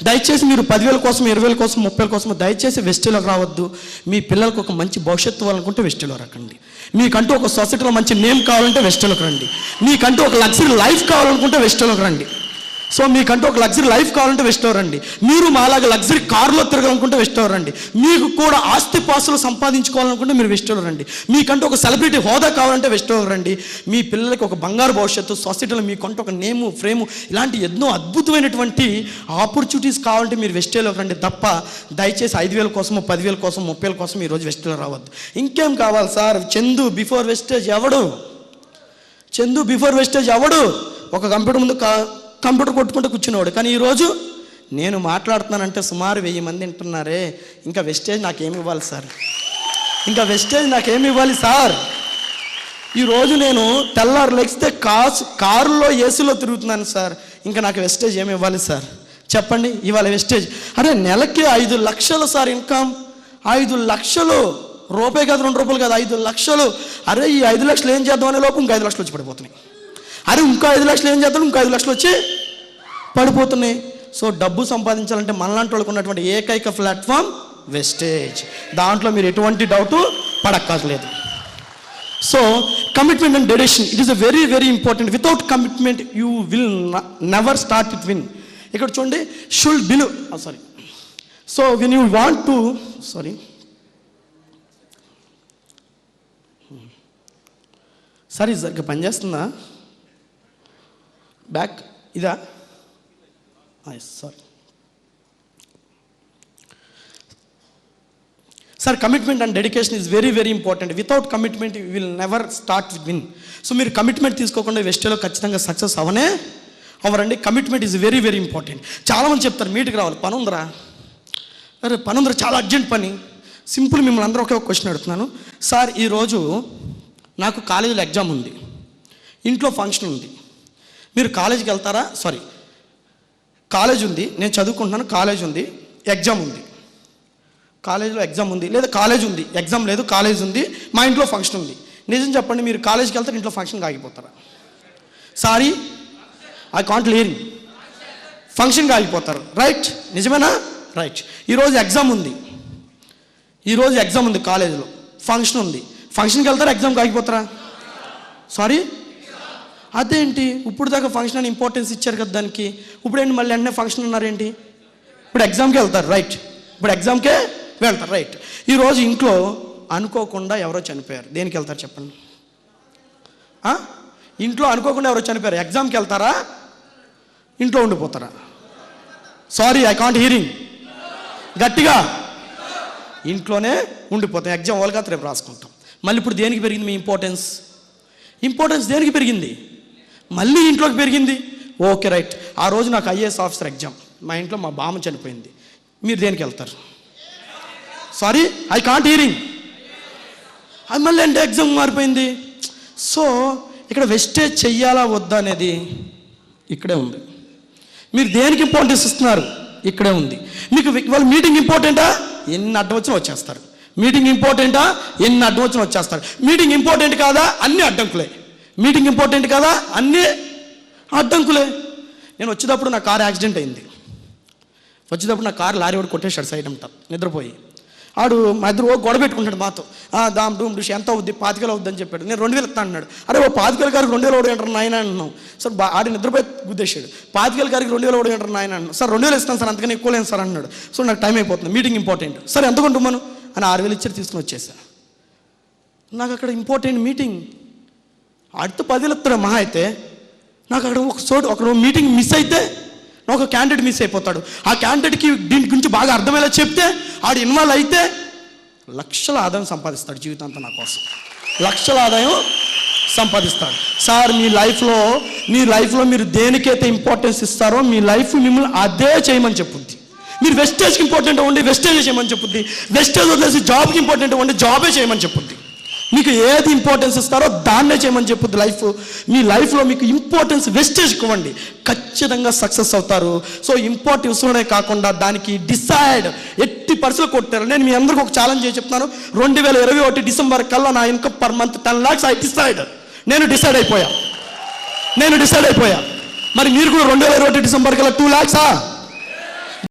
దయచేసి మీరు 10,000 కోసం, 20,000 కోసం, 30,000 కోసం దయచేసి వెస్టేలోకి రావద్దు. మీ పిల్లలకు ఒక మంచి భవిష్యత్తు ఇవ్వాలనుకుంటే వెస్టేలో రకండి. మీకంటూ ఒక సొసైటీలో మంచి నేమ్ కావాలంటే వెస్టేలోకి రండి. మీకంటూ ఒక లగ్జరీ లైఫ్ కావాలనుకుంటే వెస్టేలోకి రండి. సో మీకంటూ ఒక లగ్జరీ లైఫ్ కావాలంటే వెస్టేలో రండి. మీరు మాలాగా లగ్జరీ కారులో తిరగాలనుకుంటే వెస్టేలో రండి. మీకు కూడా ఆస్తి పాస్తులు సంపాదించుకోవాలనుకుంటే మీరు వెస్టేలో రండి. మీకంటూ ఒక సెలబ్రిటీ హోదా కావాలంటే వెస్టేలో రండి. మీ పిల్లలకి ఒక బంగారు భవిష్యత్తు, సొసైటీలో మీకంటూ ఒక నేము, ఫ్రేము, ఇలాంటి ఎన్నో అద్భుతమైనటువంటి ఆపర్చునిటీస్ కావాలంటే మీరు వెస్టేలోకి రండి తప్ప దయచేసి 5,000 కోసమో, 10,000 కోసం, 30,000 కోసం ఈరోజు వెస్టేలో రావద్దు. ఇంకేం కావాలి సార్? చందు బిఫోర్ వెస్టేజ్ ఎవడు? చందు బిఫోర్ వెస్టేజ్ ఎవడు? ఒక కంప్యూటర్ ముందు కంప్యూటర్ కొట్టుకుంటూ కూర్చునేవాడు. కానీ ఈరోజు నేను మాట్లాడుతున్నానంటే సుమారు 1000 మంది వింటున్నారే. ఇంకా వెస్టేజ్ నాకేమి ఇవ్వాలి సార్? ఇంకా వెస్టేజ్ నాకేమి ఇవ్వాలి సార్? ఈరోజు నేను తెల్లారు లెగిస్తే కారులో ఏసీలో తిరుగుతున్నాను సార్. ఇంకా నాకు వెస్టేజ్ ఏమి ఇవ్వాలి సార్? చెప్పండి. ఇవాళ వెస్టేజ్ అరే నెలకి 5 లక్షలు సార్ ఇన్కమ్. 5 లక్షలు రూపాయి కాదు, 2 రూపాయలు కాదు, 5 లక్షలు. అరే ఈ 5 లక్షలు ఏం చేద్దామనే లోపు ఇంకో 5 లక్షలు వచ్చి పడిపోతున్నాయి. అరే ఇంకో 5 లక్షలు ఏం చేద్దాం, ఇంకో 5 లక్షలు వచ్చి పడిపోతున్నాయి. సో డబ్బు సంపాదించాలంటే మనలాంటి వాళ్ళకు ఉన్నటువంటి ఏకైక ప్లాట్ఫామ్ వెస్టేజ్. దాంట్లో మీరు ఎటువంటి డౌటు పడక్కర్లేదు. So commitment and dedication, it is a very very important. Without commitment you will never start it win. ఇక్కడ చూడండి, should believe sorry. So when you want to sorry sir ఇది సరిగ్గా పనిచేస్తుందా? Back ఇదా? Sorry sir, commitment and dedication is very very important. Without commitment you will never start win. So మీరు commitment తీసుకోకుండా వెస్టేలో ఖచ్చితంగా సక్సెస్ అవ్వరండి. Commitment is very very important. చాలామంది చెప్తారు మీటింగ్కి రావాలి, పని ఉందరా. అరే పని ఉందరా, చాలా అర్జెంట్ పని. సింపుల్, మిమ్మల్ని అందరూ ఒకే ఒక క్వశ్చన్ అడుగుతున్నాను సార్. ఈరోజు నాకు కాలేజీలో ఎగ్జామ్ ఉంది, ఇంట్లో ఫంక్షన్ ఉంది, మీరు కాలేజీకి వెళ్తారా? సారీ, కాలేజ్ ఉంది, నేను చదువుకుంటున్నాను, కాలేజ్ ఉంది, ఎగ్జామ్ ఉంది. కాలేజీలో ఎగ్జామ్ ఉంది, లేదా కాలేజ్ ఉంది, ఎగ్జామ్ లేదు, కాలేజ్ ఉంది, మా ఇంట్లో ఫంక్షన్ ఉంది. నిజం చెప్పండి, మీరు కాలేజీకి వెళ్తారు, ఇంట్లో ఫంక్షన్కి ఆగిపోతారా? Sorry, I can't hear. ఫంక్షన్కి ఆగిపోతారు, రైట్? నిజమేనా? రైట్. ఈరోజు ఎగ్జామ్ ఉంది, కాలేజీలో ఫంక్షన్ ఉంది, ఫంక్షన్కి వెళ్తారా, ఎగ్జామ్కి ఆగిపోతారా? సారీ, అదేంటి ఇప్పుడు దాకా ఫంక్షన్ అని ఇంపార్టెన్స్ ఇచ్చారు కదా దానికి, ఇప్పుడేంటి మళ్ళీ అన్నీ ఫంక్షన్ అన్నారేంటి? ఇప్పుడు ఎగ్జామ్కి వెళ్తారు, రైట్? ఇప్పుడు ఎగ్జామ్కే వెళ్తారు, రైట్? ఈరోజు ఇంట్లో అనుకోకుండా ఎవరో చనిపోయారు, దేనికి వెళ్తారు చెప్పండి? ఇంట్లో అనుకోకుండా ఎవరో చనిపోయారు, ఎగ్జామ్కి వెళ్తారా, ఇంట్లో ఉండిపోతారా? Sorry, I can't hearing. గట్టిగా, ఇంట్లోనే ఉండిపోతాం. ఎగ్జామ్ వాళ్ళ కాదు, రేపు రాసుకుంటాం. మళ్ళీ ఇప్పుడు దేనికి పెరిగింది మీ ఇంపార్టెన్స్ దేనికి పెరిగింది? మళ్ళీ ఇంట్లోకి పెరిగింది. Okay, right. ఆ రోజు నాకు ఐఏఎస్ ఆఫీసర్ ఎగ్జామ్, మా ఇంట్లో మా బామ్మ చనిపోయింది, మీరు దేనికి వెళ్తారు? Sorry, I can't hearing. అది మళ్ళీ అంటే ఎగ్జామ్ మారిపోయింది. సో ఇక్కడ వెస్టేజ్ చెయ్యాలా వద్దా అనేది ఇక్కడే ఉంది. మీరు దేనికి ఇంపార్టెన్స్ ఇస్తున్నారు? ఇక్కడే ఉంది. మీకు వాళ్ళు మీటింగ్ ఇంపార్టెంటా? ఎన్ని అడ్డం వచ్చినా వచ్చేస్తారు. మీటింగ్ ఇంపార్టెంటా? ఎన్ని అడ్డం వచ్చినా వచ్చేస్తారు. మీటింగ్ ఇంపార్టెంట్ కాదా? అన్ని అడ్డంకులే. మీటింగ్ ఇంపార్టెంట్ కాదా? అన్నీ అడ్డంకులే. నేను వచ్చేటప్పుడు నా కారు యాక్సిడెంట్ అయింది. వచ్చేటప్పుడు నా కారు లారీ వాడు కొట్టేశాడు సైడ్ అంతా, నిద్రపోయి. ఆడు మా ఇద్దరు గొడవ పెట్టుకుంటాడు మాతో. దామ్ డూమ్ డూష్ ఎంత అవుద్ది, 25,000 అవుద్ది అని చెప్పాడు. నేను 2,000 ఇస్తాను అన్నాడు. అరే ఓ 25,000 గారికి 2,000 ఓడి అంటారు నాయన అన్నాం. సార్ ఆడి నిద్రపోయి గుద్దేశాడు. 25,000 గారికి 2,000 ఓడి అంటారు నాయన అన్నాను. సార్ 2,000 ఇస్తాను సార్, అంతకని ఎక్కువ లేదు సార్ అన్నాడు. సో నాకు టైం అయిపోతుంది, మీటింగ్ ఇంపార్టెంట్. సరే ఎంత కొంటున్నాను అని 6,000 ఇచ్చి తీసుకుని వచ్చేసాను. నాకు అక్కడ ఇంపార్టెంట్ మీటింగ్. ఆడితో 10,000 ఇస్తాడు మహా అయితే. నాకు అక్కడ ఒక మీటింగ్ మిస్ అయితే ఒక క్యాండిడేట్ మిస్ అయిపోతాడు. ఆ క్యాండిడేట్కి దీని గురించి బాగా అర్థమయ్యేలా చెప్తే ఆడు ఇన్వాల్వ్ అయితే లక్షల ఆదాయం సంపాదిస్తాడు జీవితాంతం. నా కోసం లక్షల ఆదాయం సంపాదిస్తాడు. సార్ మీ లైఫ్లో మీరు దేనికైతే ఇంపార్టెన్స్ ఇస్తారో మీ లైఫ్ మిమ్మల్ని అదే చేయమని చెప్పుద్ది. మీరు వెస్టేజ్కి ఇంపార్టెంట్ అవ్వండి, వెస్టేజ్ చేయమని చెప్పుద్ది. వెస్టేజ్ వదిలేసి జాబ్కి ఇంపార్టెంట్ అవ్వండి, జాబే చేయమని చెప్పుద్ది. మీకు ఏది ఇంపార్టెన్స్ ఇస్తారో దాన్నే చేయమని చెప్పుద్ది లైఫ్. మీ లైఫ్లో మీకు ఇంపార్టెన్స్ వెస్టేజ్కి ఇవ్వండి, ఖచ్చితంగా సక్సెస్ అవుతారు. సో ఇంపార్టెన్స్లోనే కాకుండా దానికి డిసైడ్ ఎట్టి పరిస్థితులు కొట్టారు. నేను మీ అందరికీ ఒక ఛాలెంజ్ చేసి చెప్తున్నాను. 2021 డిసెంబర్ కల్లా నా ఇన్కమ్ పర్ మంత్ 10 lakhs. నేను డిసైడ్ అయిపోయా. మరి మీరు కూడా 2021 డిసెంబర్ కల్లా 2 lakhs